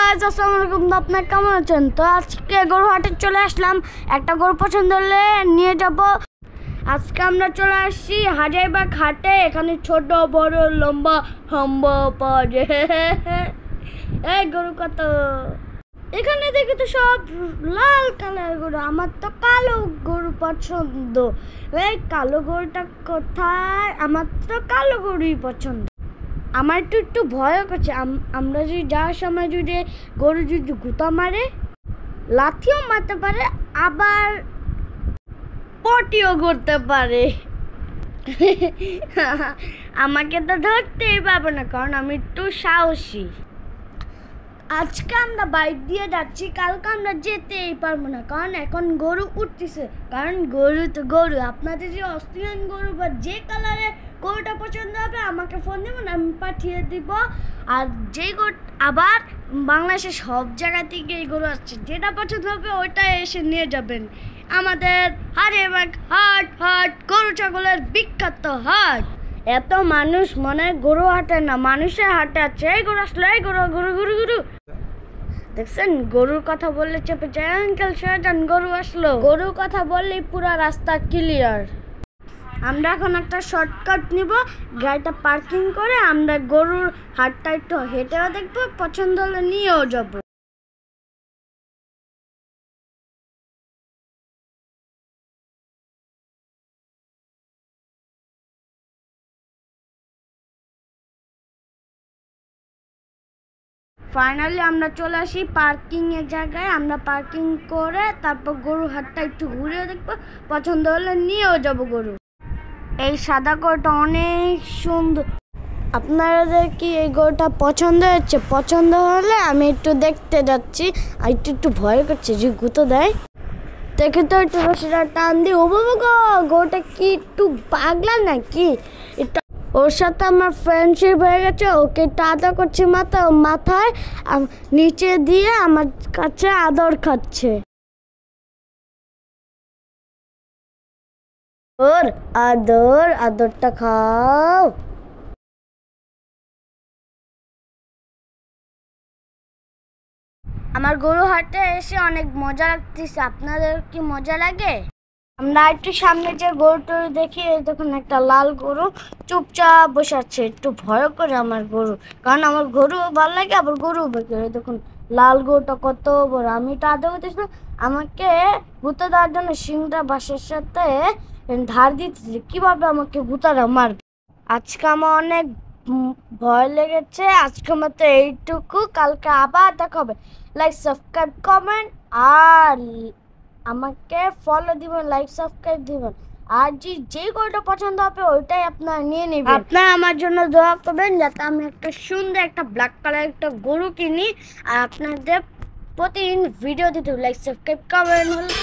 Guys, আসসালামু আলাইকুম। তো আপনারা কেমন আছেন? তো আজকে গরু হাটে চলে আসলাম, একটা গরু পছন্দ হলে নিয়ে যাব। আজকে আমরা চলে আসছি হাজারীবাগ হাটে। এখানে ছোট বড় লম্বা লম্বা পাওয়া যায়। এই গরু কত? এখানে দেখি তো সব লাল কালার গরু। আমার তো কালো গরু পছন্দ। এই কালো গরুটা কোথায়? আমার তো কালো গরুই পছন্দ। আমার একটু ভয় করছে, আমরা যদি যাওয়ার সময় যদি গরু যদি গুতা মারে, লাথিও মারতে পারে, আবার পটিও করতে পারে। আমাকে তো ধরতেই পারবে না, কারণ আমি একটু সাহসী। আজকে আমরা বাইক দিয়ে যাচ্ছি, কালকে আমরা যেতেই পারবো না, কারণ এখন গরু উঠতেছে। কারণ গরু তো গরু। আপনাদের যে অস্ট্রেলিয়ান গরু বা যে কালারের গরুটা পছন্দ হবে আমাকে ফোন দেবেন, আমি পাঠিয়ে দিব। আর যেই গরু আবার বাংলাদেশের সব জায়গা থেকে এই গরু আসছে, যেটা পছন্দ হবে ওইটা এসে নিয়ে যাবেন। আমাদের হাজারীবাগ হাট গরু ছাগলের বিখ্যাত হাট। এত মানুষ মনে হয় গরু হাটে না, মানুষের হাটে আছে। এই গরু আসলো, এই গরু গরু গরু গরু দেখছেন? গরুর কথা বললে চেপে যায়। আঙ্কেল শাহজাহান গরু আসলো। গরুর কথা বললেই পুরো রাস্তা ক্লিয়ার। আমরা এখন একটা শর্টকাট নিব, গাড়িটা পার্কিং করে আমরা গরুর হাটটা একটু হেঁটেও দেখবো, পছন্দ হলে নিয়েও যাব। ফাইনালি আমরা চলে আসি পার্কিং এর জায়গায়। আমরা পার্কিং করে তারপর গরু হাটটা একটু ঘুরে দেখবো, পছন্দ হলে নিয়েও যাব গরু। এই সাদা গরুটা অনেক সুন্দর। আপনাদের কি এই গরুটা পছন্দ হচ্ছে? পছন্দ হলে আমি একটু দেখতে যাচ্ছি। আর একটু ভয় করছে যে গুঁতো দেয় দেখে, তো একটু রশিটা টান দিই। ও বাবা গো, গরুটা কি একটু পাগলা নাকি? এটা ওর সাথে আমার ফ্রেন্ডশিপ হয়ে গেছে। ওকে একটু আদর করছি মাথায় নিচে দিয়ে আমার কাছে আদর খাচ্ছে। ওর আদরটা খাও। আমার গরু হাটে এসে অনেক মজা লাগতেছে। আপনাদের কি মজা লাগে? আমরা একটু সামনে যে গরুটা দেখি, দেখুন একটা লাল গরু চুপচাপ বসে আছে। একটু ভয় করে আমার গরু, কারণ আমার গরু ভালো লাগে, আবার গরু ভয়। দেখুন লাল গরুটা কত বড়। আমি তো আদৌ করতেছি, আমাকে ভুতে দেওয়ার জন্য সিংটা বাঁশের সাথে ধার দিতেছে, কিভাবে আমাকে ভুতারা মারবে। আজকে আমার অনেক ভয় লেগেছে। আজকে মতো এইটুকু, কালকে আবার দেখা হবে। লাইক সাবস্ক্রাইব কমেন্ট আর আমাকে ফলো দিবেন, লাইক সাবস্ক্রাইব দিবেন। আর যে গরুটা পছন্দ হবে ওইটাই আপনারা নিয়ে নেবেন। আপনারা আমার জন্য দোয়া করবেন যাতে আমি একটা সুন্দর একটা ব্ল্যাক কালার একটা গরু কিনি। আর আপনাদের প্রতিদিন ভিডিও দিতে হবে। লাইক সাবস্ক্রাইব কমেন্ট হলে